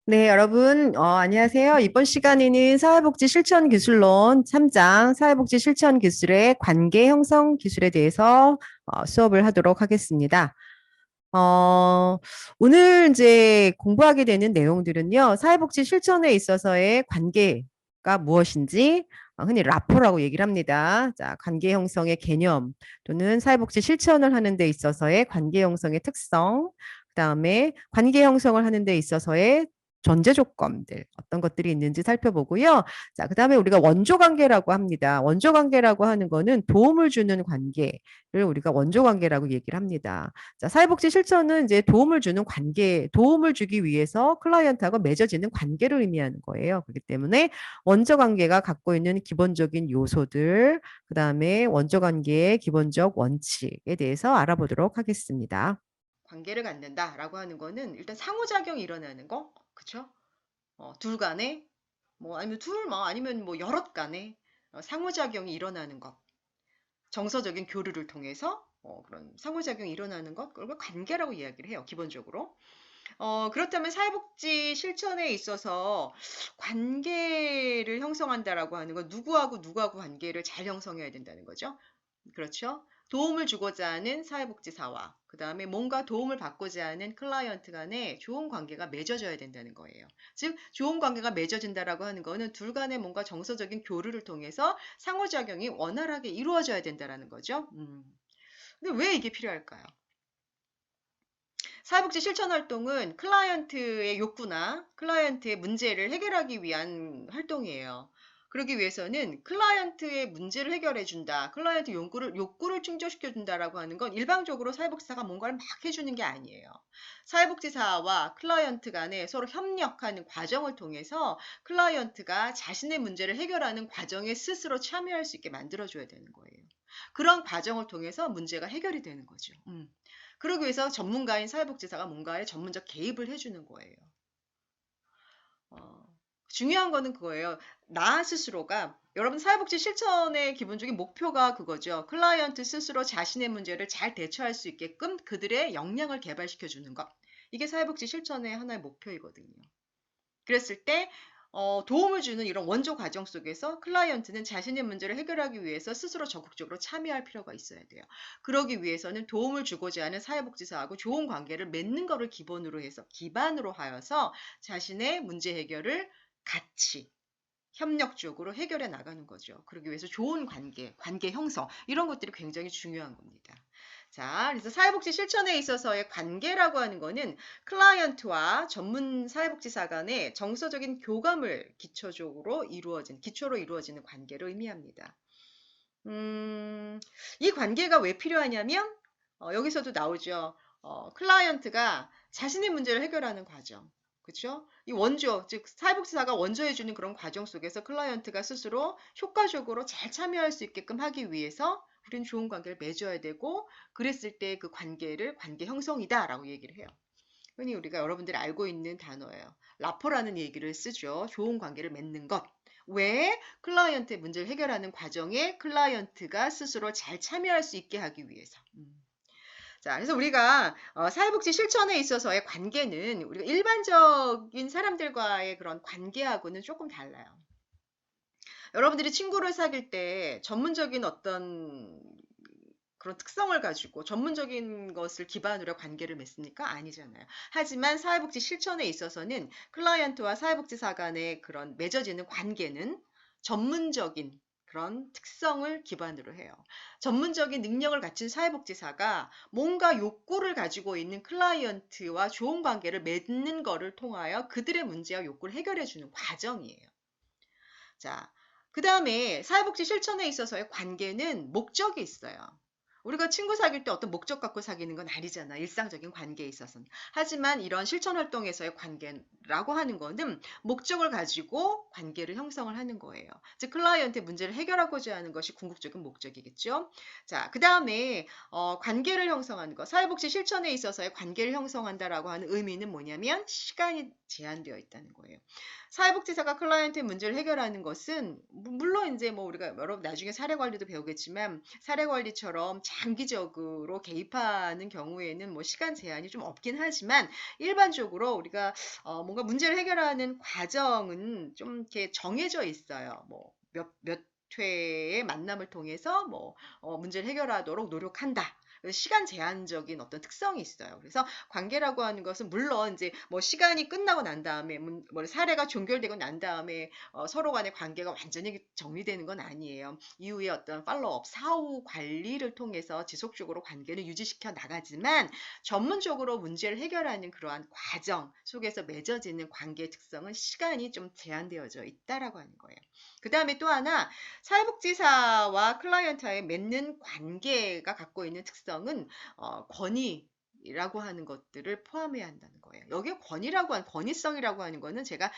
네, 여러분, 안녕하세요. 이번 시간에는 사회복지 실천 기술론 3장 사회복지 실천 기술의 관계 형성 기술에 대해서 수업을 하도록 하겠습니다. 어, 오늘 이제 공부하게 되는 내용들은요, 사회복지 실천에 있어서의 관계가 무엇인지, 흔히 라포라고 얘기를 합니다. 자, 관계 형성의 개념 또는 사회복지 실천을 하는 데 있어서의 관계 형성의 특성, 그다음에 관계 형성을 하는 데 있어서의 전제 조건들 어떤 것들이 있는지 살펴보고요. 자, 그다음에 우리가 원조 관계라고 합니다. 원조 관계라고 하는 거는 도움을 주는 관계를 우리가 원조 관계라고 얘기를 합니다. 자, 사회복지 실천은 이제 도움을 주는 관계, 도움을 주기 위해서 클라이언트하고 맺어지는 관계를 의미하는 거예요. 그렇기 때문에 원조 관계가 갖고 있는 기본적인 요소들, 그다음에 원조 관계의 기본적 원칙에 대해서 알아보도록 하겠습니다. 관계를 갖는다라고 하는 거는 일단 상호작용이 일어나는 거, 그쵸? 둘 간에, 뭐 아니면 아니면 뭐 여럿 간에 상호작용이 일어나는 것, 정서적인 교류를 통해서 그런 상호작용이 일어나는 것, 그걸 관계라고 이야기를 해요, 기본적으로. 그렇다면 사회복지 실천에 있어서 관계를 형성한다라고 하는 건 누구하고 누구하고 관계를 잘 형성해야 된다는 거죠. 그렇죠? 도움을 주고자 하는 사회복지사와 그다음에 뭔가 도움을 받고자 하는 클라이언트 간에 좋은 관계가 맺어져야 된다는 거예요. 즉, 좋은 관계가 맺어진다라고 하는 거는 둘 간의 뭔가 정서적인 교류를 통해서 상호작용이 원활하게 이루어져야 된다라는 거죠. 근데 왜 이게 필요할까요? 사회복지 실천 활동은 클라이언트의 욕구나 클라이언트의 문제를 해결하기 위한 활동이에요. 그러기 위해서는 클라이언트의 문제를 해결해 준다. 클라이언트 욕구를 충족시켜 준다라고 하는 건 일방적으로 사회복지사가 뭔가를 막 해주는 게 아니에요. 사회복지사와 클라이언트 간에 서로 협력하는 과정을 통해서 클라이언트가 자신의 문제를 해결하는 과정에 스스로 참여할 수 있게 만들어줘야 되는 거예요. 그런 과정을 통해서 문제가 해결이 되는 거죠. 그러기 위해서 전문가인 사회복지사가 뭔가에 전문적 개입을 해주는 거예요. 어, 중요한 거는 그거예요. 나 스스로가 여러분 사회복지 실천의 기본적인 목표가 그거죠. 클라이언트 스스로 자신의 문제를 잘 대처할 수 있게끔 그들의 역량을 개발시켜 주는 것. 이게 사회복지 실천의 하나의 목표이거든요. 그랬을 때 도움을 주는 이런 원조 과정 속에서 클라이언트는 자신의 문제를 해결하기 위해서 스스로 적극적으로 참여할 필요가 있어야 돼요. 그러기 위해서는 도움을 주고자 하는 사회복지사하고 좋은 관계를 맺는 것을 기반으로 하여서 자신의 문제 해결을 같이 협력적으로 해결해 나가는 거죠. 그러기 위해서 좋은 관계 형성, 이런 것들이 굉장히 중요한 겁니다. 자, 그래서 사회복지 실천에 있어서의 관계라고 하는 거는 클라이언트와 전문 사회복지사 간의 정서적인 교감을 기초로 이루어지는 관계를 의미합니다. 음, 이 관계가 왜 필요하냐면, 여기서도 나오죠. 클라이언트가 자신의 문제를 해결하는 과정. 그렇죠? 이 원조, 즉 사회복지사가 원조해주는 그런 과정 속에서 클라이언트가 스스로 효과적으로 잘 참여할 수 있게끔 하기 위해서 우리는 좋은 관계를 맺어야 되고, 그랬을 때 그 관계를 관계 형성이다라고 얘기를 해요. 흔히 우리가 여러분들이 알고 있는 단어예요. 라포라는 얘기를 쓰죠. 좋은 관계를 맺는 것. 왜? 클라이언트의 문제를 해결하는 과정에 클라이언트가 스스로 잘 참여할 수 있게 하기 위해서. 자, 그래서 우리가 사회복지 실천에 있어서의 관계는 우리가 일반적인 사람들과의 그런 관계하고는 조금 달라요. 여러분들이 친구를 사귈 때 전문적인 어떤 그런 특성을 가지고 전문적인 것을 기반으로 관계를 맺습니까? 아니잖아요. 하지만 사회복지 실천에 있어서는 클라이언트와 사회복지사 간의 그런 맺어지는 관계는 전문적인 그런 특성을 기반으로 해요. 전문적인 능력을 갖춘 사회복지사가 뭔가 욕구를 가지고 있는 클라이언트와 좋은 관계를 맺는 것을 통하여 그들의 문제와 욕구를 해결해 주는 과정이에요. 자, 그 다음에 사회복지 실천에 있어서의 관계는 목적이 있어요. 우리가 친구 사귈 때 어떤 목적 갖고 사귀는 건 아니잖아. 일상적인 관계에 있어서는. 하지만 이런 실천 활동에서의 관계라고 하는 거는 목적을 가지고 관계를 형성을 하는 거예요. 즉, 클라이언트의 문제를 해결하고자 하는 것이 궁극적인 목적이겠죠. 자, 그 다음에 관계를 형성하는 것. 사회복지 실천에 있어서의 관계를 형성한다라고 하는 의미는 뭐냐면 시간이 제한되어 있다는 거예요. 사회복지사가 클라이언트의 문제를 해결하는 것은 물론 이제 뭐 우리가 여러분 나중에 사례 관리도 배우겠지만 사례 관리처럼 장기적으로 개입하는 경우에는 뭐 시간 제한이 좀 없긴 하지만 일반적으로 우리가 뭔가 문제를 해결하는 과정은 좀 이렇게 정해져 있어요. 뭐 몇 회의 만남을 통해서 뭐 문제를 해결하도록 노력한다. 시간 제한적인 어떤 특성이 있어요. 그래서 관계라고 하는 것은 물론 이제 뭐 시간이 끝나고 난 다음에 뭐 사례가 종결되고 난 다음에 서로 간의 관계가 완전히 정리되는 건 아니에요. 이후에 어떤 팔로우업, 사후 관리를 통해서 지속적으로 관계를 유지시켜 나가지만 전문적으로 문제를 해결하는 그러한 과정 속에서 맺어지는 관계의 특성은 시간이 좀 제한되어져 있다라고 하는 거예요. 그 다음에 또 하나 사회복지사와 클라이언트와의 맺는 관계가 갖고 있는 특성은 권위라고 하는 것들을 포함해야 한다는 거예요. 여기에 권위성이라고 하는 거는 제가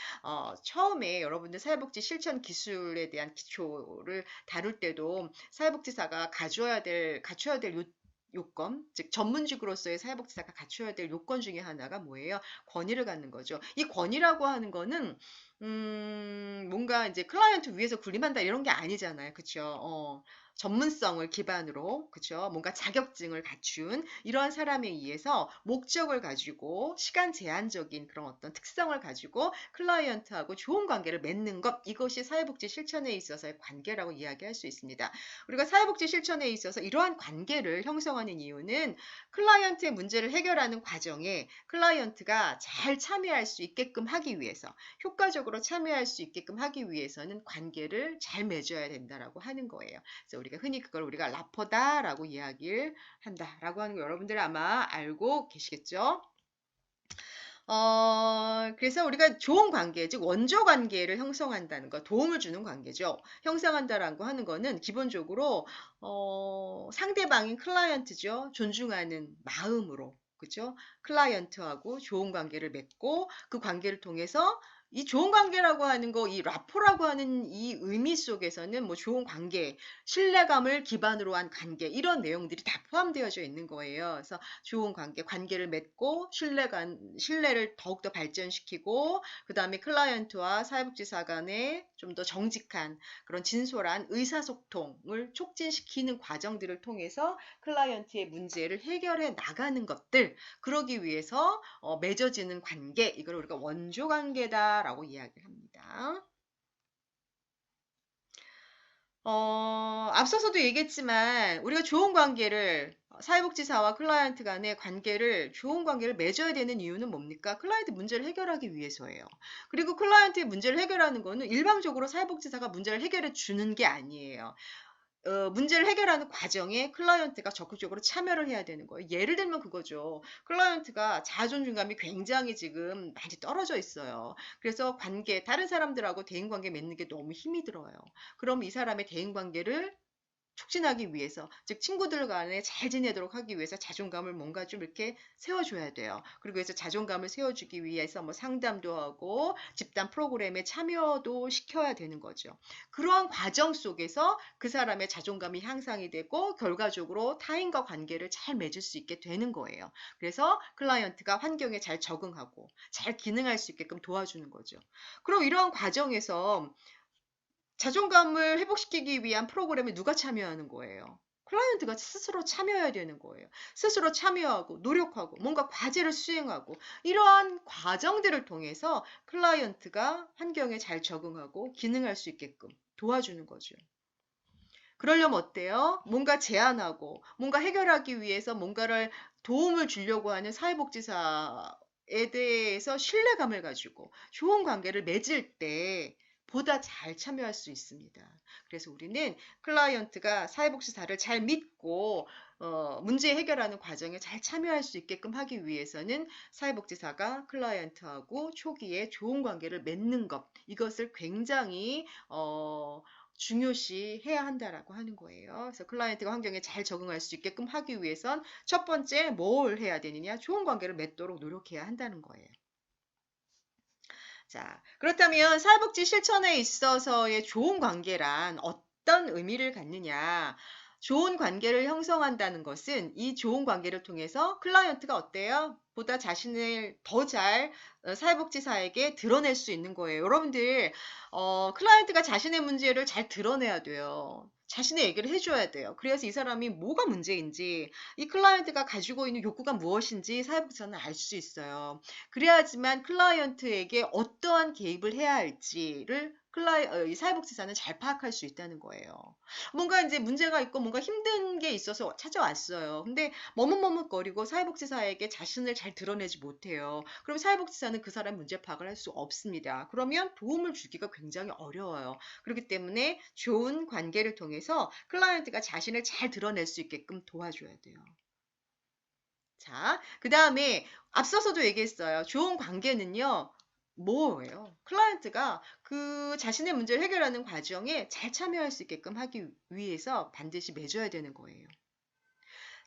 처음에 여러분들 사회복지 실천 기술에 대한 기초를 다룰 때도 사회복지사가 갖춰야 될 요건, 즉 전문직으로서의 사회복지사가 갖춰야 될 요건 중에 하나가 뭐예요? 권위를 갖는 거죠. 이 권위라고 하는 거는 뭔가 이제 클라이언트 위에서 군림한다 이런 게 아니잖아요. 그쵸? 전문성을 기반으로, 그쵸? 뭔가 자격증을 갖춘 이러한 사람에 의해서 목적을 가지고 시간 제한적인 그런 어떤 특성을 가지고 클라이언트하고 좋은 관계를 맺는 것, 이것이 사회복지 실천에 있어서의 관계라고 이야기할 수 있습니다. 우리가 사회복지 실천에 있어서 이러한 관계를 형성하는 이유는 클라이언트의 문제를 해결하는 과정에 클라이언트가 잘 참여할 수 있게끔 하기 위해서 효과적으로 참여할 수 있게끔 하기 위해서는 관계를 잘 맺어야 된다라고 하는 거예요. 그래서 우리가 흔히 그걸 우리가 라포다라고 이야기를 한다라고 하는 거 여러분들 아마 알고 계시겠죠? 그래서 우리가 좋은 관계, 즉 원조 관계를 형성한다는 거, 도움을 주는 관계죠. 형성한다라고 하는 거는 기본적으로 상대방인 클라이언트죠. 존중하는 마음으로, 그죠? 클라이언트하고 좋은 관계를 맺고 그 관계를 통해서 이 좋은 관계라고 하는 거, 이 라포라고 하는 이 의미 속에서는 뭐 좋은 관계, 신뢰감을 기반으로 한 관계, 이런 내용들이 다 포함되어져 있는 거예요. 그래서 좋은 관계를 맺고 신뢰를 더욱더 발전시키고 그 다음에 클라이언트와 사회복지사 간의 좀 더 정직한 그런 진솔한 의사소통을 촉진시키는 과정들을 통해서 클라이언트의 문제를 해결해 나가는 것들 그러기 위해서 맺어지는 관계 이걸 우리가 원조 관계다라고 이야기를 합니다. 앞서서도 얘기했지만 우리가 좋은 관계를 사회복지사와 클라이언트 간의 좋은 관계를 맺어야 되는 이유는 뭡니까? 클라이언트 문제를 해결하기 위해서예요. 그리고 클라이언트의 문제를 해결하는 거는 일방적으로 사회복지사가 문제를 해결해 주는 게 아니에요. 문제를 해결하는 과정에 클라이언트가 적극적으로 참여를 해야 되는 거예요. 예를 들면 그거죠. 클라이언트가 자존감이 굉장히 지금 많이 떨어져 있어요. 그래서 다른 사람들하고 대인관계 맺는 게 너무 힘이 들어요. 그럼 이 사람의 대인관계를 촉진하기 위해서, 즉 친구들 간에 잘 지내도록 하기 위해서 자존감을 뭔가 좀 이렇게 세워줘야 돼요. 그리고 그래서 자존감을 세워주기 위해서 뭐 상담도 하고 집단 프로그램에 참여도 시켜야 되는 거죠. 그러한 과정 속에서 그 사람의 자존감이 향상이 되고 결과적으로 타인과 관계를 잘 맺을 수 있게 되는 거예요. 그래서 클라이언트가 환경에 잘 적응하고 잘 기능할 수 있게끔 도와주는 거죠. 그럼 이러한 과정에서 자존감을 회복시키기 위한 프로그램에 누가 참여하는 거예요? 클라이언트가 스스로 참여해야 되는 거예요. 스스로 참여하고 노력하고 뭔가 과제를 수행하고 이러한 과정들을 통해서 클라이언트가 환경에 잘 적응하고 기능할 수 있게끔 도와주는 거죠. 그러려면 어때요? 뭔가 제안하고 뭔가 해결하기 위해서 뭔가를 도움을 주려고 하는 사회복지사에 대해서 신뢰감을 가지고 좋은 관계를 맺을 때 보다 잘 참여할 수 있습니다. 그래서 우리는 클라이언트가 사회복지사를 잘 믿고 문제 해결하는 과정에 잘 참여할 수 있게끔 하기 위해서는 사회복지사가 클라이언트하고 초기에 좋은 관계를 맺는 것 이것을 굉장히 중요시 해야 한다라고 하는 거예요. 그래서 클라이언트가 환경에 잘 적응할 수 있게끔 하기 위해선 첫 번째 뭘 해야 되느냐? 좋은 관계를 맺도록 노력해야 한다는 거예요. 자, 그렇다면 사회복지 실천에 있어서의 좋은 관계란 어떤 의미를 갖느냐? 좋은 관계를 형성한다는 것은 이 좋은 관계를 통해서 클라이언트가 어때요? 보다 자신을 더 잘 사회복지사에게 드러낼 수 있는 거예요. 여러분들, 클라이언트가 자신의 문제를 잘 드러내야 돼요. 자신의 얘기를 해줘야 돼요. 그래서 이 사람이 뭐가 문제인지, 이 클라이언트가 가지고 있는 욕구가 무엇인지 사회복지사는 알 수 있어요. 그래야지만 클라이언트에게 어떠한 개입을 해야 할지를 이 사회복지사는 잘 파악할 수 있다는 거예요. 뭔가 이제 문제가 있고 뭔가 힘든 게 있어서 찾아왔어요. 근데 머뭇머뭇거리고 사회복지사에게 자신을 잘 드러내지 못해요. 그럼 사회복지사는 그 사람 문제 파악을 할 수 없습니다. 그러면 도움을 주기가 굉장히 어려워요. 그렇기 때문에 좋은 관계를 통해서 클라이언트가 자신을 잘 드러낼 수 있게끔 도와줘야 돼요. 자, 그 다음에 앞서서도 얘기했어요. 좋은 관계는요, 뭐예요? 클라이언트가 그 자신의 문제를 해결하는 과정에 잘 참여할 수 있게끔 하기 위해서 반드시 맺어야 되는 거예요.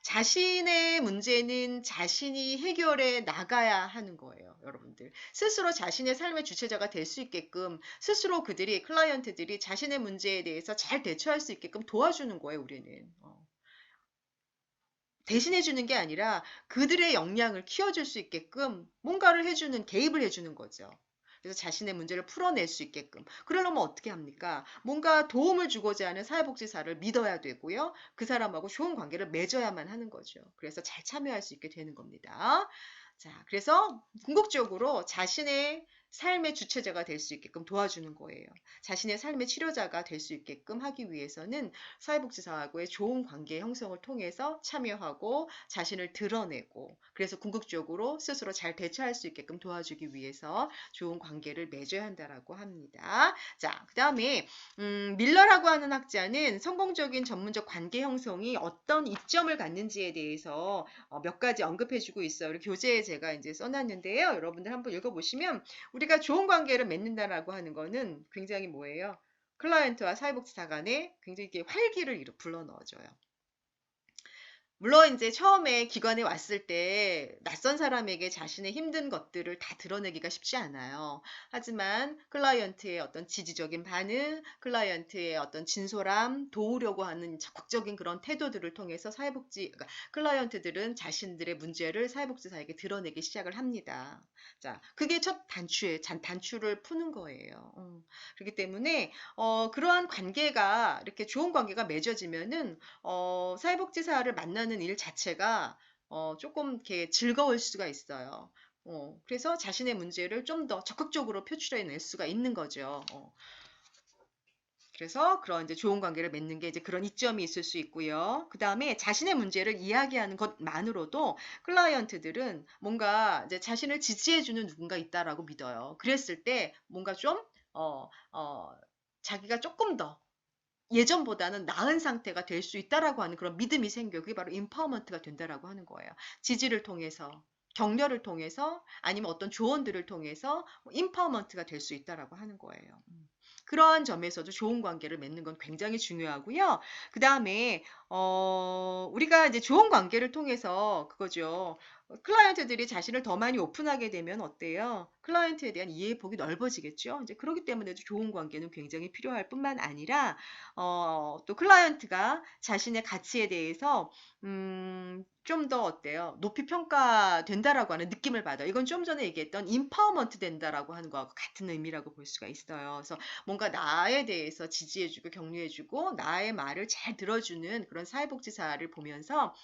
자신의 문제는 자신이 해결해 나가야 하는 거예요, 여러분들. 스스로 자신의 삶의 주체자가 될 수 있게끔 스스로 클라이언트들이 자신의 문제에 대해서 잘 대처할 수 있게끔 도와주는 거예요, 우리는. 대신해 주는 게 아니라 그들의 역량을 키워줄 수 있게끔 뭔가를 해주는, 개입을 해주는 거죠. 그래서 자신의 문제를 풀어낼 수 있게끔. 그러려면 어떻게 합니까? 뭔가 도움을 주고자 하는 사회복지사를 믿어야 되고요. 그 사람하고 좋은 관계를 맺어야만 하는 거죠. 그래서 잘 참여할 수 있게 되는 겁니다. 자, 그래서 궁극적으로 자신의 삶의 주체자가 될 수 있게끔 도와주는 거예요. 자신의 삶의 치료자가 될 수 있게끔 하기 위해서는 사회복지사하고의 좋은 관계 형성을 통해서 참여하고 자신을 드러내고, 그래서 궁극적으로 스스로 잘 대처할 수 있게끔 도와주기 위해서 좋은 관계를 맺어야 한다라고 합니다. 자, 그 다음에 밀러라고 하는 학자는 성공적인 전문적 관계 형성이 어떤 이점을 갖는지에 대해서 몇 가지 언급해주고 있어요. 우리 교재에 제가 이제 써놨는데요. 여러분들 한번 읽어보시면, 우리가 좋은 관계를 맺는다라고 하는 거는 굉장히 뭐예요? 클라이언트와 사회복지사 간에 굉장히 이렇게 활기를 불러 넣어줘요. 물론 이제 처음에 기관에 왔을 때 낯선 사람에게 자신의 힘든 것들을 다 드러내기가 쉽지 않아요. 하지만 클라이언트의 어떤 지지적인 반응, 클라이언트의 어떤 진솔함, 도우려고 하는 적극적인 그런 태도들을 통해서 그러니까 클라이언트들은 자신들의 문제를 사회복지사에게 드러내기 시작을 합니다. 자, 그게 첫 단추를 푸는 거예요. 그렇기 때문에 그러한 관계가 이렇게 좋은 관계가 맺어지면은 사회복지사를 만나는 일 자체가 조금 이렇게 즐거울 수가 있어요. 그래서 자신의 문제를 좀 더 적극적으로 표출해낼 수가 있는 거죠. 그래서 그런 이제 좋은 관계를 맺는 게 이제 그런 이점이 있을 수 있고요. 그 다음에 자신의 문제를 이야기하는 것만으로도 클라이언트들은 뭔가 이제 자신을 지지해주는 누군가 있다라고 믿어요. 그랬을 때 뭔가 좀, 어, 어, 자기가 조금 더 예전보다는 나은 상태가 될 수 있다라고 하는 그런 믿음이 생겨요. 그게 바로 임파워먼트가 된다라고 하는 거예요. 지지를 통해서, 격려를 통해서, 아니면 어떤 조언들을 통해서 임파워먼트가 될 수 있다라고 하는 거예요. 그러한 점에서도 좋은 관계를 맺는 건 굉장히 중요하고요. 그 다음에 우리가 이제 좋은 관계를 통해서 그거죠. 클라이언트들이 자신을 더 많이 오픈하게 되면 어때요? 클라이언트에 대한 이해 폭이 넓어지겠죠. 이제 그렇기 때문에도 좋은 관계는 굉장히 필요할 뿐만 아니라 또 클라이언트가 자신의 가치에 대해서 좀 더 어때요? 높이 평가된다라고 하는 느낌을 받아요. 이건 좀 전에 얘기했던 임파워먼트 된다라고 하는 거하고 같은 의미라고 볼 수가 있어요. 그래서 뭔가 나에 대해서 지지해주고 격려해주고 나의 말을 잘 들어주는 그런 사회복지사를 보면서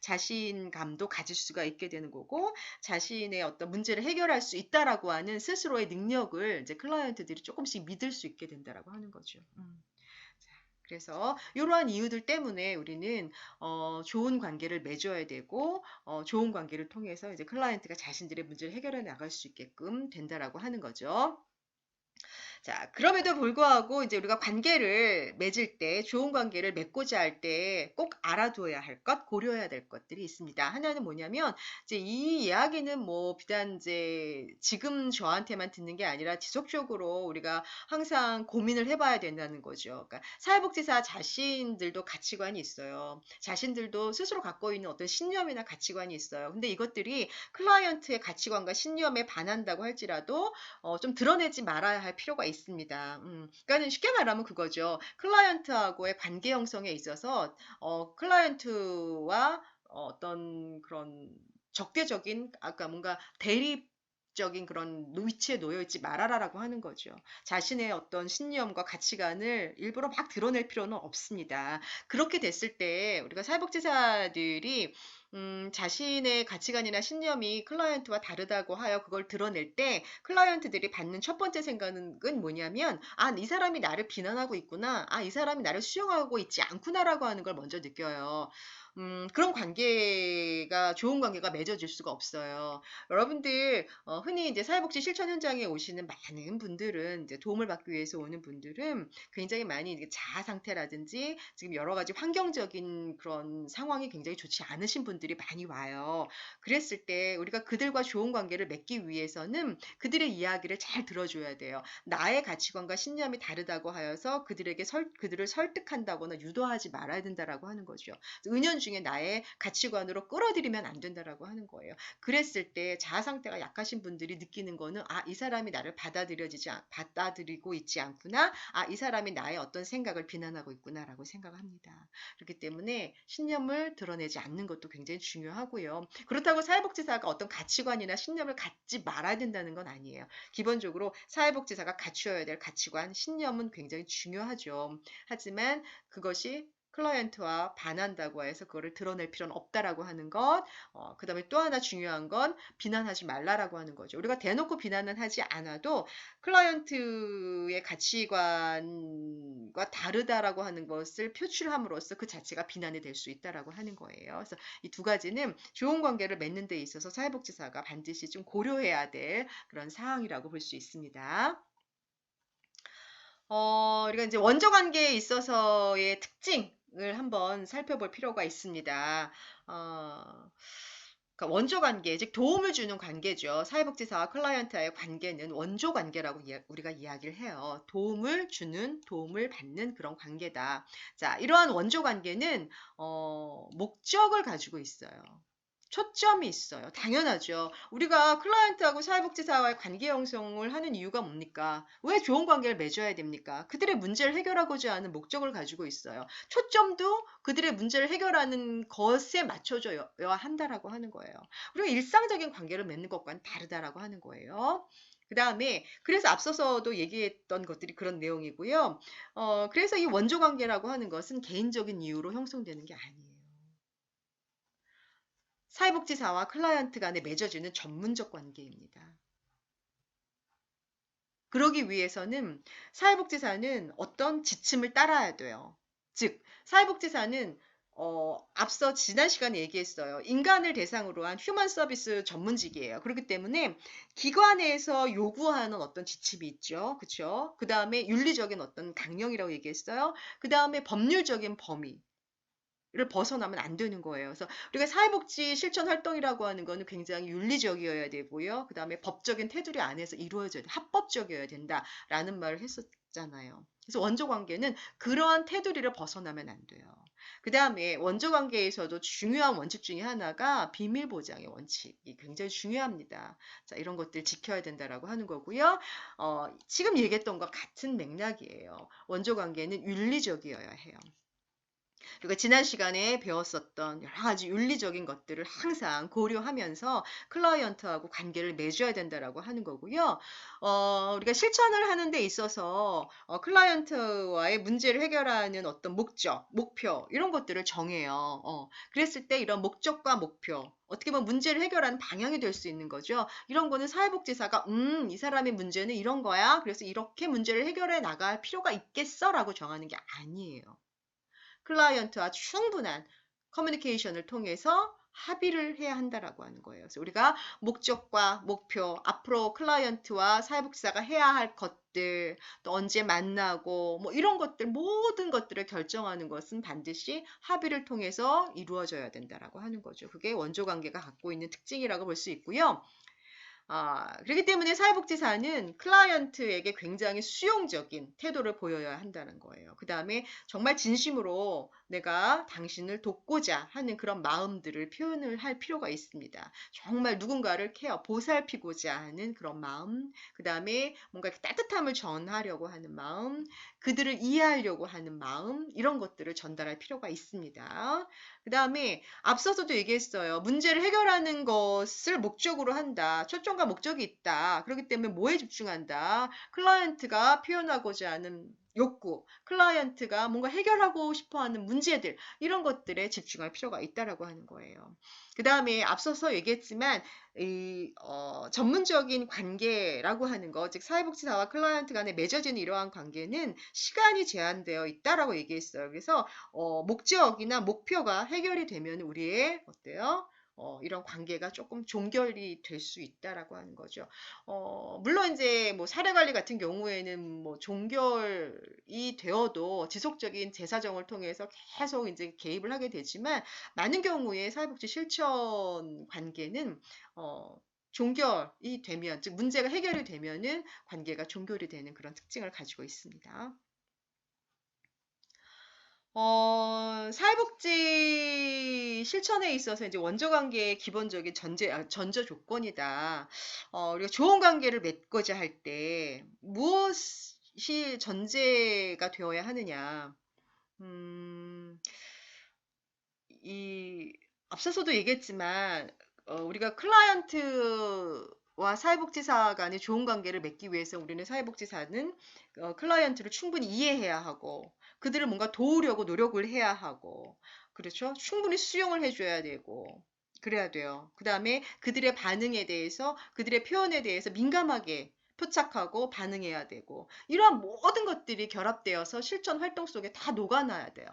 자신감도 가질 수가 있게 되는 거고, 자신의 어떤 문제를 해결할 수 있다라고 하는 스스로의 능력을 이제 클라이언트들이 조금씩 믿을 수 있게 된다라고 하는 거죠. 그래서 이러한 이유들 때문에 우리는 좋은 관계를 맺어야 되고 좋은 관계를 통해서 이제 클라이언트가 자신들의 문제를 해결해 나갈 수 있게끔 된다라고 하는 거죠. 자, 그럼에도 불구하고 이제 우리가 관계를 맺을 때, 좋은 관계를 맺고자 할 때 꼭 알아둬야 할 것, 고려해야 될 것들이 있습니다. 하나는 뭐냐면, 이제 이 이야기는 뭐 비단 이제 지금 저한테만 듣는 게 아니라 지속적으로 우리가 항상 고민을 해봐야 된다는 거죠. 그러니까 사회복지사 자신들도 가치관이 있어요. 자신들도 스스로 갖고 있는 어떤 신념이나 가치관이 있어요. 근데 이것들이 클라이언트의 가치관과 신념에 반한다고 할지라도 좀 드러내지 말아야 할 필요가 있습니다. 그러니까는 쉽게 말하면 그거죠. 클라이언트하고의 관계 형성에 있어서 클라이언트와 어떤 그런 적대적인 아까 뭔가 대립 적인 그런 위치에 놓여 있지 말아라라고 하는 거죠. 자신의 어떤 신념과 가치관을 일부러 막 드러낼 필요는 없습니다. 그렇게 됐을 때 우리가 사회복지사들이 자신의 가치관이나 신념이 클라이언트와 다르다고 하여 그걸 드러낼 때 클라이언트들이 받는 첫 번째 생각은 뭐냐면, 아, 이 사람이 나를 비난하고 있구나. 아, 이 사람이 나를 수용하고 있지 않구나라고 하는 걸 먼저 느껴요. 그런 관계가, 좋은 관계가 맺어질 수가 없어요. 여러분들, 흔히 이제 사회복지 실천 현장에 오시는 많은 분들은, 이제 도움을 받기 위해서 오는 분들은 굉장히 많이 이제 자아 상태라든지 지금 여러 가지 환경적인 그런 상황이 굉장히 좋지 않으신 분들이 많이 와요. 그랬을 때 우리가 그들과 좋은 관계를 맺기 위해서는 그들의 이야기를 잘 들어줘야 돼요. 나의 가치관과 신념이 다르다고 하여서 그들을 설득한다거나 유도하지 말아야 된다라고 하는 거죠. 은연중에 나의 가치관으로 끌어들이면 안 된다라고 하는 거예요. 그랬을 때 자아 상태가 약하신 분들이 느끼는 거는, 아, 이 사람이 나를 받아들이고 있지 않구나. 아, 이 사람이 나의 어떤 생각을 비난하고 있구나라고 생각합니다. 그렇기 때문에 신념을 드러내지 않는 것도 굉장히 중요하고요. 그렇다고 사회복지사가 어떤 가치관이나 신념을 갖지 말아야 된다는 건 아니에요. 기본적으로 사회복지사가 갖추어야 될 가치관, 신념은 굉장히 중요하죠. 하지만 그것이 클라이언트와 반한다고 해서 그거를 드러낼 필요는 없다라고 하는 것, 그 다음에 또 하나 중요한 건 비난하지 말라라고 하는 거죠. 우리가 대놓고 비난은 하지 않아도 클라이언트의 가치관과 다르다라고 하는 것을 표출함으로써 그 자체가 비난이 될 수 있다라고 하는 거예요. 그래서 이 두 가지는 좋은 관계를 맺는 데 있어서 사회복지사가 반드시 좀 고려해야 될 그런 사항이라고 볼 수 있습니다. 우리가 이제 원조 관계에 있어서의 특징을 한번 살펴볼 필요가 있습니다. 그러니까 원조 관계, 즉 도움을 주는 관계죠. 사회복지사와 클라이언트와의 관계는 원조 관계라고 우리가 이야기를 해요. 도움을 주는, 도움을 받는 그런 관계다. 자, 이러한 원조 관계는 목적을 가지고 있어요. 초점이 있어요. 당연하죠. 우리가 클라이언트하고 사회복지사와의 관계 형성을 하는 이유가 뭡니까? 왜 좋은 관계를 맺어야 됩니까? 그들의 문제를 해결하고자 하는 목적을 가지고 있어요. 초점도 그들의 문제를 해결하는 것에 맞춰져야 한다라고 하는 거예요. 우리가 일상적인 관계를 맺는 것과는 다르다라고 하는 거예요. 그 다음에, 그래서 앞서서도 얘기했던 것들이 그런 내용이고요. 그래서 이 원조 관계라고 하는 것은 개인적인 이유로 형성되는 게 아니에요. 사회복지사와 클라이언트 간에 맺어지는 전문적 관계입니다. 그러기 위해서는 사회복지사는 어떤 지침을 따라야 돼요. 즉, 사회복지사는 앞서 지난 시간에 얘기했어요. 인간을 대상으로 한 휴먼 서비스 전문직이에요. 그렇기 때문에 기관에서 요구하는 어떤 지침이 있죠. 그렇죠? 그 다음에 윤리적인 어떤 강령이라고 얘기했어요. 그 다음에 법률적인 범위. 를 벗어나면 안 되는 거예요. 그래서 우리가 사회복지 실천 활동이라고 하는 거는 굉장히 윤리적이어야 되고요. 그 다음에 법적인 테두리 안에서 이루어져야 돼. 합법적이어야 된다라는 말을 했었잖아요. 그래서 원조 관계는 그러한 테두리를 벗어나면 안 돼요. 그 다음에 원조 관계에서도 중요한 원칙 중에 하나가 비밀 보장의 원칙이 굉장히 중요합니다. 자, 이런 것들 지켜야 된다라고 하는 거고요. 지금 얘기했던 것 같은 맥락이에요. 원조 관계는 윤리적이어야 해요. 그리고 지난 시간에 배웠었던 여러 가지 윤리적인 것들을 항상 고려하면서 클라이언트하고 관계를 맺어야 된다라고 하는 거고요. 우리가 실천을 하는 데 있어서 클라이언트와의 문제를 해결하는 어떤 목적, 목표 이런 것들을 정해요. 그랬을 때 이런 목적과 목표 어떻게 보면 문제를 해결하는 방향이 될 수 있는 거죠. 이런 거는 사회복지사가 이 사람의 문제는 이런 거야. 그래서 이렇게 문제를 해결해 나갈 필요가 있겠어라고 정하는 게 아니에요. 클라이언트와 충분한 커뮤니케이션을 통해서 합의를 해야 한다라고 하는 거예요. 그래서 우리가 목적과 목표, 앞으로 클라이언트와 사회복지사가 해야 할 것들, 또 언제 만나고 뭐 이런 것들 모든 것들을 결정하는 것은 반드시 합의를 통해서 이루어져야 된다라고 하는 거죠. 그게 원조 관계가 갖고 있는 특징이라고 볼 수 있고요. 그렇기 때문에 사회복지사는 클라이언트에게 굉장히 수용적인 태도를 보여야 한다는 거예요. 그 다음에 정말 진심으로 내가 당신을 돕고자 하는 그런 마음들을 표현을 할 필요가 있습니다. 정말 누군가를 보살피고자 하는 그런 마음, 그 다음에 뭔가 따뜻함을 전하려고 하는 마음, 그들을 이해하려고 하는 마음, 이런 것들을 전달할 필요가 있습니다. 그 다음에 앞서서도 얘기했어요. 문제를 해결하는 것을 목적으로 한다. 초점 필요가 목적이 있다. 그렇기 때문에 뭐에 집중한다? 클라이언트가 표현하고자 하는 욕구, 클라이언트가 뭔가 해결하고 싶어 하는 문제들, 이런 것들에 집중할 필요가 있다라고 하는 거예요. 그 다음에 앞서서 얘기했지만, 전문적인 관계라고 하는 것, 즉, 사회복지사와 클라이언트 간에 맺어지는 이러한 관계는 시간이 제한되어 있다라고 얘기했어요. 그래서, 목적이나 목표가 해결이 되면 우리의, 어때요? 이런 관계가 조금 종결이 될 수 있다라고 하는 거죠. 물론 이제 뭐 사례 관리 같은 경우에는 뭐 종결이 되어도 지속적인 재사정을 통해서 계속 이제 개입을 하게 되지만 많은 경우에 사회복지 실천 관계는 종결이 되면, 즉 문제가 해결이 되면은 관계가 종결이 되는 그런 특징을 가지고 있습니다. 사회복지 실천에 있어서 이제 원조 관계의 기본적인 전제 조건이다. 우리가 좋은 관계를 맺고자 할 때 무엇이 전제가 되어야 하느냐. 음, 이 앞서서도 얘기했지만 우리가 클라이언트와 사회복지사 간의 좋은 관계를 맺기 위해서 우리는 사회복지사는 클라이언트를 충분히 이해해야 하고 그들을 뭔가 도우려고 노력을 해야 하고 그렇죠? 충분히 수용을 해줘야 되고 그래야 돼요. 그 다음에 그들의 반응에 대해서 그들의 표현에 대해서 민감하게 포착하고 반응해야 되고 이러한 모든 것들이 결합되어서 실천 활동 속에 다 녹아나야 돼요.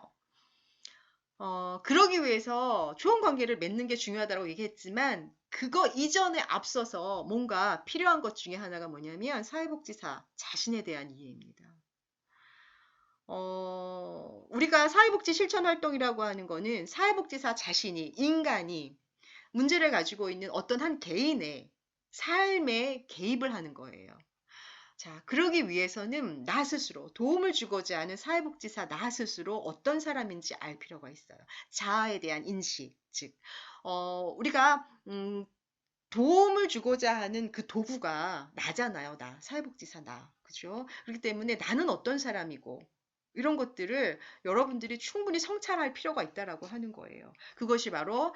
그러기 위해서 좋은 관계를 맺는 게 중요하다고 얘기했지만, 그거 이전에 앞서서 뭔가 필요한 것 중에 하나가 뭐냐면, 사회복지사 자신에 대한 이해입니다. 우리가 사회복지 실천 활동이라고 하는 거는 사회복지사 자신이, 인간이 문제를 가지고 있는 어떤 한 개인의 삶에 개입을 하는 거예요. 자, 그러기 위해서는 나 스스로 도움을 주고자 하는 사회복지사 나 스스로 어떤 사람인지 알 필요가 있어요. 자아에 대한 인식, 즉, 우리가 도움을 주고자 하는 그 도구가 나잖아요. 나, 사회복지사 나, 그죠? 그렇기 때문에 나는 어떤 사람이고 이런 것들을 여러분들이 충분히 성찰할 필요가 있다라고 하는 거예요. 그것이 바로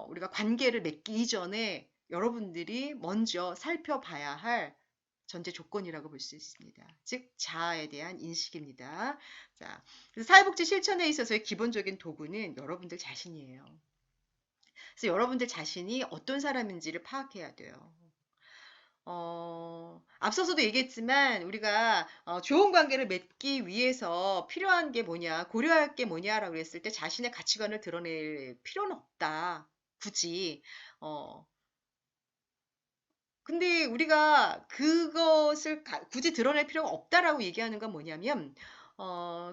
우리가 관계를 맺기 이전에 여러분들이 먼저 살펴봐야 할 전제 조건이라고 볼 수 있습니다. 즉 자아에 대한 인식입니다. 자, 그래서 사회복지 실천에 있어서의 기본적인 도구는 여러분들 자신이에요. 그래서 여러분들 자신이 어떤 사람인지를 파악해야 돼요. 앞서서도 얘기했지만 우리가 좋은 관계를 맺기 위해서 필요한 게 뭐냐, 고려할 게 뭐냐라고 했을 때 자신의 가치관을 드러낼 필요는 없다. 굳이. 근데 우리가 그것을 굳이 드러낼 필요가 없다라고 얘기하는 건 뭐냐면,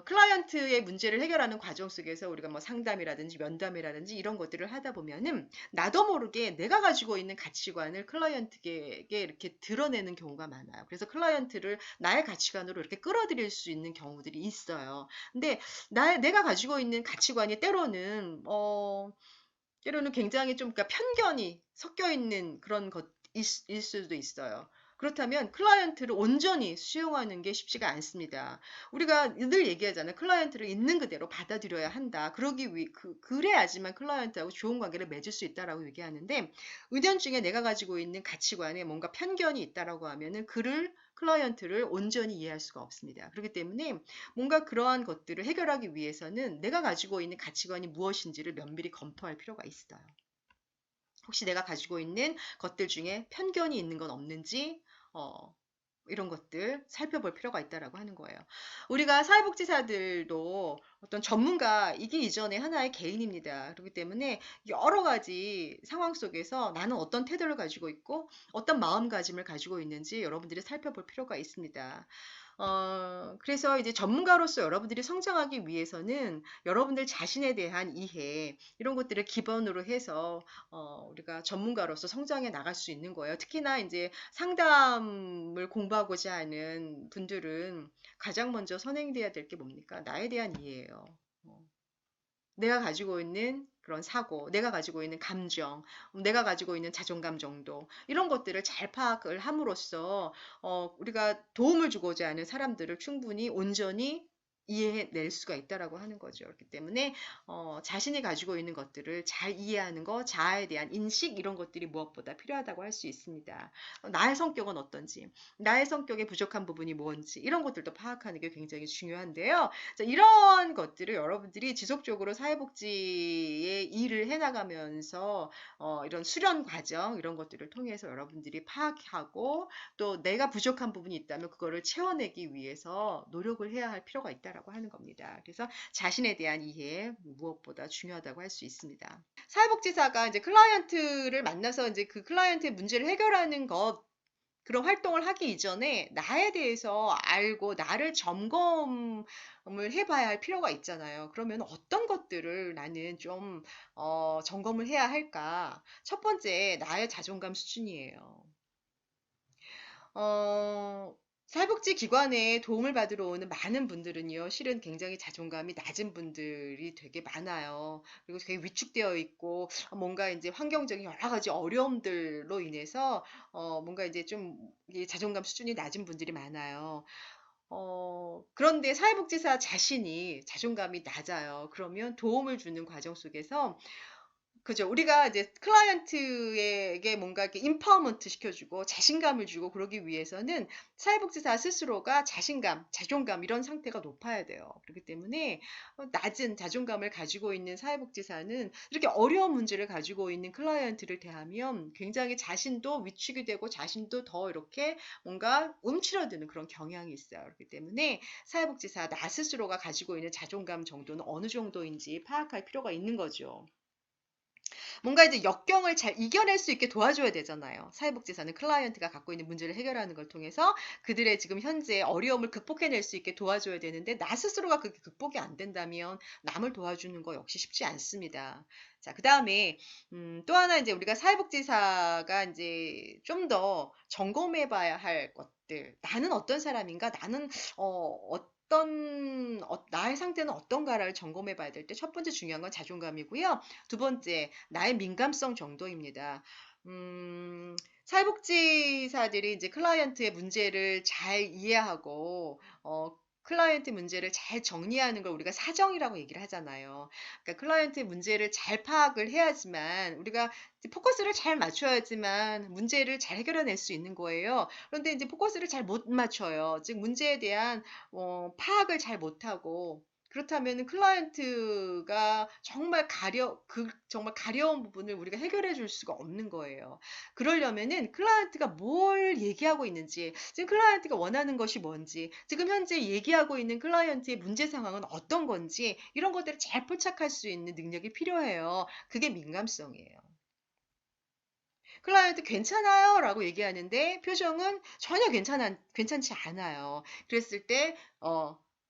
클라이언트의 문제를 해결하는 과정 속에서 우리가 뭐 상담이라든지 면담이라든지 이런 것들을 하다 보면은 나도 모르게 내가 가지고 있는 가치관을 클라이언트에게 이렇게 드러내는 경우가 많아요. 그래서 클라이언트를 나의 가치관으로 이렇게 끌어들일 수 있는 경우들이 있어요. 근데 내가 가지고 있는 가치관이 때로는 굉장히 좀 그러니까 편견이 섞여 있는 그런 일 수도 있어요. 그렇다면 클라이언트를 온전히 수용하는 게 쉽지가 않습니다. 우리가 늘 얘기하잖아요. 클라이언트를 있는 그대로 받아들여야 한다. 그래야지만 클라이언트하고 좋은 관계를 맺을 수 있다라고 얘기하는데, 은연중에 내가 가지고 있는 가치관에 뭔가 편견이 있다라고 하면은 클라이언트를 온전히 이해할 수가 없습니다. 그렇기 때문에 뭔가 그러한 것들을 해결하기 위해서는 내가 가지고 있는 가치관이 무엇인지를 면밀히 검토할 필요가 있어요. 혹시 내가 가지고 있는 것들 중에 편견이 있는 건 없는지, 이런 것들 살펴볼 필요가 있다라고 하는 거예요. 우리가 사회복지사들도 어떤 전문가이기 이전에 하나의 개인입니다. 그렇기 때문에 여러 가지 상황 속에서 나는 어떤 태도를 가지고 있고 어떤 마음가짐을 가지고 있는지 여러분들이 살펴볼 필요가 있습니다. 그래서 이제 전문가로서 여러분들이 성장하기 위해서는 여러분들 자신에 대한 이해, 이런 것들을 기본으로 해서, 우리가 전문가로서 성장해 나갈 수 있는 거예요. 특히나 이제 상담을 공부하고자 하는 분들은 가장 먼저 선행돼야 될 게 뭡니까? 나에 대한 이해예요. 어, 내가 가지고 있는 그런 사고, 내가 가지고 있는 감정, 내가 가지고 있는 자존감 정도, 이런 것들을 잘 파악을 함으로써, 우리가 도움을 주고자 하는 사람들을 충분히 온전히 이해해낼 수가 있다라고 하는 거죠. 그렇기 때문에 자신이 가지고 있는 것들을 잘 이해하는 것, 자아에 대한 인식 이런 것들이 무엇보다 필요하다고 할 수 있습니다. 나의 성격은 어떤지, 나의 성격의 부족한 부분이 뭔지 이런 것들도 파악하는 게 굉장히 중요한데요. 자, 이런 것들을 여러분들이 지속적으로 사회복지의 일을 해나가면서 이런 수련 과정 이런 것들을 통해서 여러분들이 파악하고 또 내가 부족한 부분이 있다면 그거를 채워내기 위해서 노력을 해야 할 필요가 있다라고 하는 겁니다. 그래서 자신에 대한 이해 무엇보다 중요하다고 할 수 있습니다. 사회복지사가 이제 클라이언트를 만나서 이제 그 클라이언트의 문제를 해결하는 것 그런 활동을 하기 이전에 나에 대해서 알고 나를 점검을 해봐야 할 필요가 있잖아요. 그러면 어떤 것들을 나는 좀 점검을 해야 할까? 첫 번째, 나의 자존감 수준이에요. 어, 사회복지기관에 도움을 받으러 오는 많은 분들은요, 실은 굉장히 자존감이 낮은 분들이 되게 많아요. 그리고 되게 위축되어 있고, 뭔가 이제 환경적인 여러 가지 어려움들로 인해서, 뭔가 이제 좀 이 자존감 수준이 낮은 분들이 많아요. 그런데 사회복지사 자신이 자존감이 낮아요. 그러면 도움을 주는 과정 속에서 그죠. 우리가 이제 클라이언트에게 뭔가 이렇게 임파워먼트 시켜주고 자신감을 주고 그러기 위해서는 사회복지사 스스로가 자신감, 자존감 이런 상태가 높아야 돼요. 그렇기 때문에 낮은 자존감을 가지고 있는 사회복지사는 이렇게 어려운 문제를 가지고 있는 클라이언트를 대하면 굉장히 자신도 위축이 되고 자신도 더 이렇게 뭔가 움츠러드는 그런 경향이 있어요. 그렇기 때문에 사회복지사 나 스스로가 가지고 있는 자존감 정도는 어느 정도인지 파악할 필요가 있는 거죠. 뭔가 이제 역경을 잘 이겨낼 수 있게 도와줘야 되잖아요. 사회복지사는 클라이언트가 갖고 있는 문제를 해결하는 걸 통해서 그들의 지금 현재 어려움을 극복해낼 수 있게 도와줘야 되는데 나 스스로가 그게 극복이 안 된다면 남을 도와주는 거 역시 쉽지 않습니다. 자, 그 다음에 또 하나 이제 우리가 사회복지사가 이제 좀 더 점검해봐야 할 것들. 나는 어떤 사람인가? 나는 나의 상태는 어떤가를 점검해 봐야 될 때 첫 번째 중요한 건 자존감이고요. 두 번째, 나의 민감성 정도입니다. 사회복지사들이 이제 클라이언트의 문제를 잘 이해하고, 클라이언트 문제를 잘 정리하는 걸 우리가 사정이라고 얘기를 하잖아요. 그러니까 클라이언트의 문제를 잘 파악을 해야지만 우리가 포커스를 잘 맞춰야지만 문제를 잘 해결해낼 수 있는 거예요. 그런데 이제 포커스를 잘 못 맞춰요. 즉 문제에 대한 파악을 잘 못하고 그렇다면은 클라이언트가 정말 가려운 부분을 우리가 해결해 줄 수가 없는 거예요. 그러려면은 클라이언트가 뭘 얘기하고 있는지, 지금 클라이언트가 원하는 것이 뭔지, 지금 현재 얘기하고 있는 클라이언트의 문제 상황은 어떤 건지, 이런 것들을 잘 포착할 수 있는 능력이 필요해요. 그게 민감성이에요. 클라이언트 괜찮아요 라고 얘기하는데 표정은 전혀 괜찮지 않아요. 그랬을 때,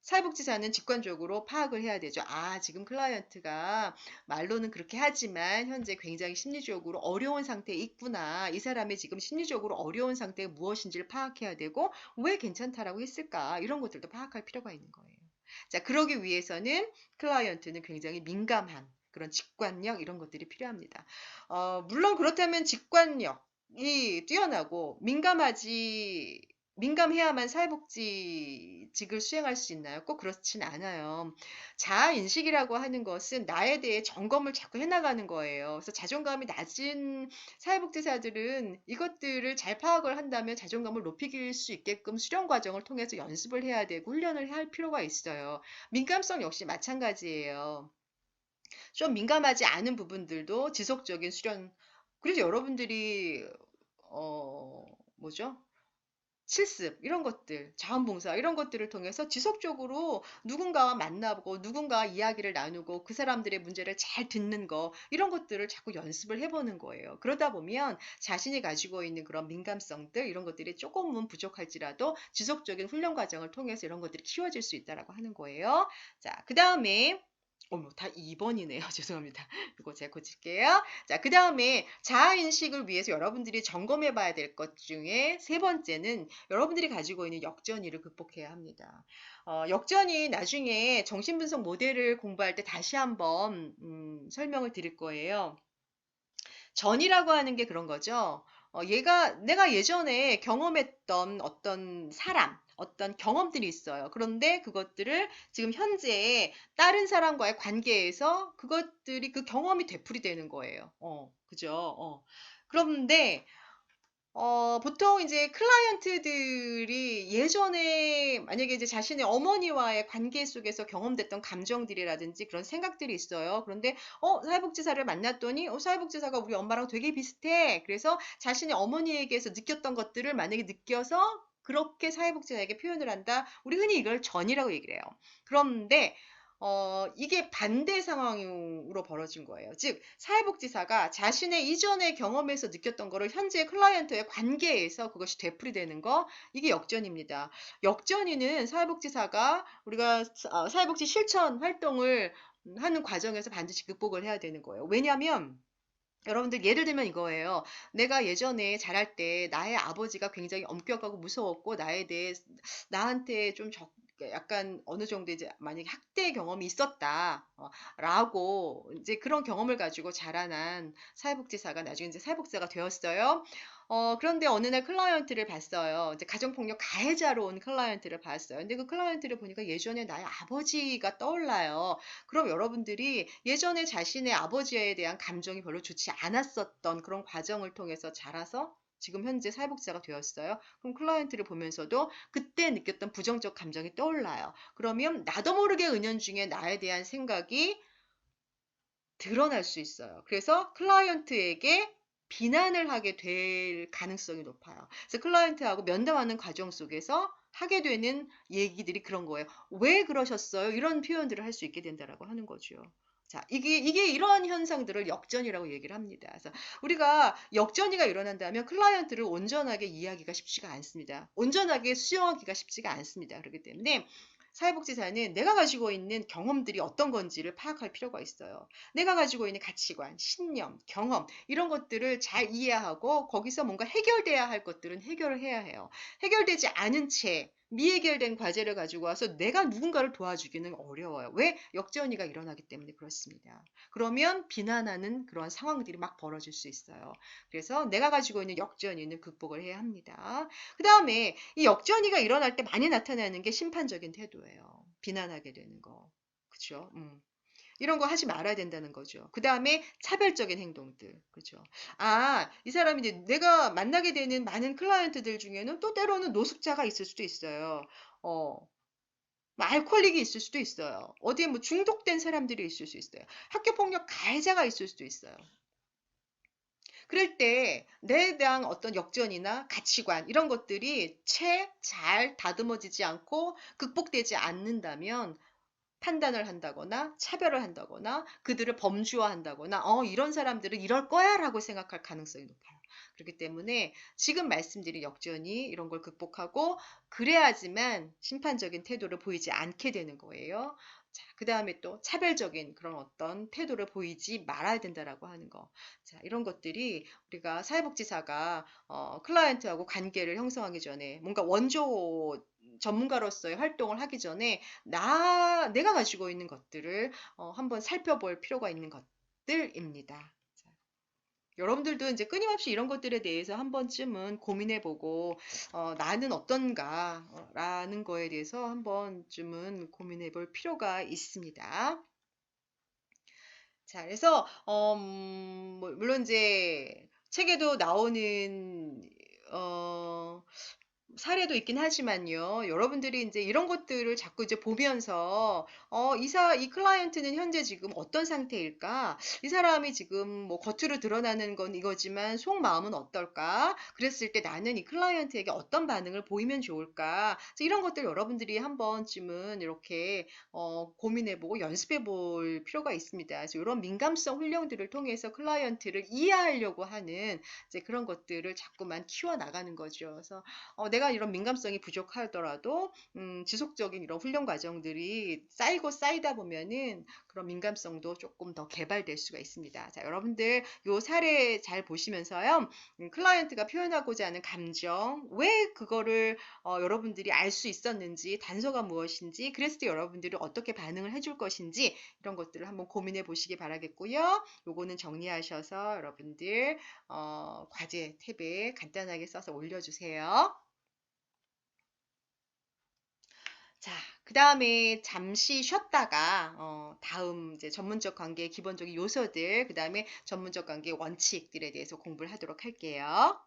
사회복지사는 직관적으로 파악을 해야 되죠. 아, 지금 클라이언트가 말로는 그렇게 하지만 현재 굉장히 심리적으로 어려운 상태에 있구나. 이 사람의 지금 심리적으로 어려운 상태가 무엇인지를 파악해야 되고 왜 괜찮다라고 했을까? 이런 것들도 파악할 필요가 있는 거예요. 자, 그러기 위해서는 클라이언트는 굉장히 민감한 그런 직관력 이런 것들이 필요합니다. 물론 그렇다면 직관력이 뛰어나고 민감해야만 사회복지직을 수행할 수 있나요? 꼭 그렇진 않아요. 자아인식이라고 하는 것은 나에 대해 점검을 자꾸 해나가는 거예요. 그래서 자존감이 낮은 사회복지사들은 이것들을 잘 파악을 한다면 자존감을 높이길 수 있게끔 수련 과정을 통해서 연습을 해야 되고 훈련을 할 필요가 있어요. 민감성 역시 마찬가지예요. 좀 민감하지 않은 부분들도 지속적인 수련. 그래서 여러분들이 뭐죠? 실습 이런 것들, 자원봉사 이런 것들을 통해서 지속적으로 누군가와 만나보고 누군가와 이야기를 나누고 그 사람들의 문제를 잘 듣는 거 이런 것들을 자꾸 연습을 해보는 거예요. 그러다 보면 자신이 가지고 있는 그런 민감성들 이런 것들이 조금은 부족할지라도 지속적인 훈련 과정을 통해서 이런 것들이 키워질 수 있다라고 하는 거예요. 자, 그 다음에 어머, 다 2번이네요. 죄송합니다. 이거 제가 고칠게요. 자, 그 다음에 자아인식을 위해서 여러분들이 점검해 봐야 될 것 중에 세 번째는 여러분들이 가지고 있는 역전이를 극복해야 합니다. 역전이 나중에 정신분석 모델을 공부할 때 다시 한번 설명을 드릴 거예요. 전이라고 하는 게 그런 거죠. 내가 예전에 경험했던 어떤 사람, 어떤 경험들이 있어요. 그런데 그것들을 지금 현재 다른 사람과의 관계에서 그것들이 그 경험이 되풀이되는 거예요. 그죠? 그런데 보통 이제 클라이언트들이 예전에 만약에 이제 자신의 어머니와의 관계 속에서 경험됐던 감정들이라든지 그런 생각들이 있어요. 그런데, 사회복지사를 만났더니, 사회복지사가 우리 엄마랑 되게 비슷해. 그래서 자신의 어머니에게서 느꼈던 것들을 만약에 느껴서 그렇게 사회복지사에게 표현을 한다. 우리 흔히 이걸 전이라고 얘기를 해요. 그런데, 이게 반대 상황으로 벌어진 거예요. 즉, 사회복지사가 자신의 이전의 경험에서 느꼈던 거를 현재 클라이언트의 관계에서 그것이 되풀이되는 거, 이게 역전입니다. 역전이는 사회복지사가 우리가 사회복지 실천 활동을 하는 과정에서 반드시 극복을 해야 되는 거예요. 왜냐하면 여러분들 예를 들면 이거예요. 내가 예전에 자랄 때 나의 아버지가 굉장히 엄격하고 무서웠고 나한테 좀 약간 어느 정도 이제 만약에 학대 경험이 있었다, 라고 이제 그런 경험을 가지고 자라난 사회복지사가 나중에 이제 사회복지사가 되었어요. 그런데 어느 날 클라이언트를 봤어요. 이제 가정폭력 가해자로 온 클라이언트를 봤어요. 근데 그 클라이언트를 보니까 예전에 나의 아버지가 떠올라요. 그럼 여러분들이 예전에 자신의 아버지에 대한 감정이 별로 좋지 않았었던 그런 과정을 통해서 자라서 지금 현재 사회복지사가 되었어요. 그럼 클라이언트를 보면서도 그때 느꼈던 부정적 감정이 떠올라요. 그러면 나도 모르게 은연중에 나에 대한 생각이 드러날 수 있어요. 그래서 클라이언트에게 비난을 하게 될 가능성이 높아요. 그래서 클라이언트하고 면담하는 과정 속에서 하게 되는 얘기들이 그런 거예요. 왜 그러셨어요? 이런 표현들을 할 수 있게 된다라고 하는 거죠. 자, 이게 이러한 현상들을 역전이라고 얘기를 합니다. 그래서 우리가 역전이가 일어난다면 클라이언트를 온전하게 이해하기가 쉽지가 않습니다. 온전하게 수용하기가 쉽지가 않습니다. 그렇기 때문에 사회복지사는 내가 가지고 있는 경험들이 어떤 건지를 파악할 필요가 있어요. 내가 가지고 있는 가치관, 신념, 경험, 이런 것들을 잘 이해하고 거기서 뭔가 해결돼야 할 것들은 해결을 해야 해요. 해결되지 않은 채 미해결된 과제를 가지고 와서 내가 누군가를 도와주기는 어려워요. 왜? 역전이가 일어나기 때문에 그렇습니다. 그러면 비난하는 그런 상황들이 막 벌어질 수 있어요. 그래서 내가 가지고 있는 역전이는 극복을 해야 합니다. 그 다음에 이 역전이가 일어날 때 많이 나타나는 게 심판적인 태도예요. 비난하게 되는 거. 그쵸? 이런 거 하지 말아야 된다는 거죠. 그 다음에 차별적인 행동들. 그죠? 이 사람이 이제 내가 만나게 되는 많은 클라이언트들 중에는 또 때로는 노숙자가 있을 수도 있어요. 어, 뭐 알코올릭이 있을 수도 있어요. 어디에 뭐 중독된 사람들이 있을 수 있어요. 학교폭력 가해자가 있을 수도 있어요. 그럴 때 내에 대한 어떤 역전이나 가치관 이런 것들이 채 잘 다듬어지지 않고 극복되지 않는다면 판단을 한다거나 차별을 한다거나 그들을 범주화한다거나 이런 사람들은 이럴 거야라고 생각할 가능성이 높아요. 그렇기 때문에 지금 말씀드린 역전이 이런 걸 극복하고 그래야지만 심판적인 태도를 보이지 않게 되는 거예요. 자, 그 다음에 또 차별적인 그런 어떤 태도를 보이지 말아야 된다라고 하는 거. 자, 이런 것들이 우리가 사회복지사가 클라이언트하고 관계를 형성하기 전에 뭔가 원조 전문가로서의 활동을 하기 전에 내가 가지고 있는 것들을 한번 살펴볼 필요가 있는 것들입니다. 자, 여러분들도 이제 끊임없이 이런 것들에 대해서 한 번쯤은 고민해보고, 나는 어떤가, 라는 거에 대해서 한 번쯤은 고민해볼 필요가 있습니다. 자, 그래서, 물론 이제 책에도 나오는, 어, 사례도 있긴 하지만요. 여러분들이 이제 이런 것들을 자꾸 이제 보면서, 이 클라이언트는 현재 지금 어떤 상태일까? 이 사람이 지금 뭐 겉으로 드러나는 건 이거지만 속마음은 어떨까? 그랬을 때 나는 이 클라이언트에게 어떤 반응을 보이면 좋을까? 그래서 이런 것들 여러분들이 한 번쯤은 이렇게, 고민해보고 연습해볼 필요가 있습니다. 그래서 이런 민감성 훈련들을 통해서 클라이언트를 이해하려고 하는 이제 그런 것들을 자꾸만 키워나가는 거죠. 그래서 내가 이런 민감성이 부족하더라도 지속적인 이런 훈련 과정들이 쌓이고 쌓이다 보면은 그런 민감성도 조금 더 개발될 수가 있습니다. 자, 여러분들 요 사례 잘 보시면서요. 클라이언트가 표현하고자 하는 감정, 왜 그거를 여러분들이 알 수 있었는지, 단서가 무엇인지, 그랬을 때 여러분들이 어떻게 반응을 해줄 것인지 이런 것들을 한번 고민해 보시기 바라겠고요. 요거는 정리하셔서 여러분들 과제 탭에 간단하게 써서 올려주세요. 자, 그 다음에 잠시 쉬었다가 다음 이제 전문적 관계의 기본적인 요소들, 그 다음에 전문적 관계의 원칙들에 대해서 공부를 하도록 할게요.